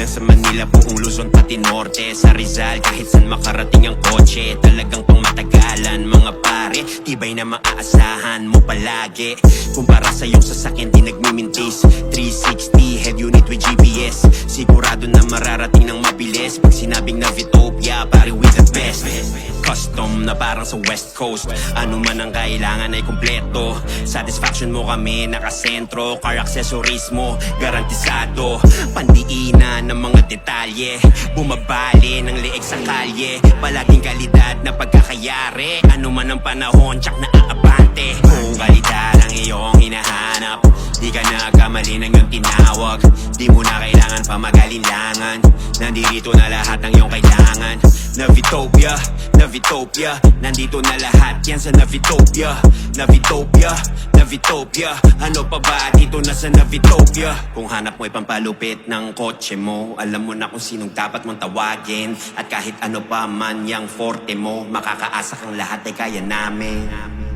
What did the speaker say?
lang sa Manila, buong Luzon pati Norte. Sa Rizal kahit san makarating ang kotse, talagang pang matagalan mga pare. Tibay na maaasahan mo palagi. Kumpara sa iyong sasakyan di nagmimintis. 360 head unit with GPS, sigurado na mararating ng mabilis. Pag sinabing na Vitopia, pare with the best. Custom na parang sa West Coast, ano man ang kailangan ay kumpleto. Satisfaction mo kami nakasentro, car accessories mo garantisado. Pandiinan ng mga detalye, bumabali ng leeg sa kalye. Palaging kalidad na pagkakayari, ano man ang panahon, tsak na aabante. Kung kalidad ang iyong hinahanap, di ka nagkamali ng iyong tinawag. Di mo na kailangan pa magalinlangan, nandito na lahat ng iyong kailangan. Navitopia, Navitopia, nandito na lahat yan sa Navitopia. Navitopia, Navitopia, ano pa ba dito na sa Navitopia? Kung hanap mo ipampalupit ng kotse mo, alam mo na kung sinong dapat mong tawagin. At kahit ano pa man yang forte mo, makakaasa kang lahat ay kaya namin.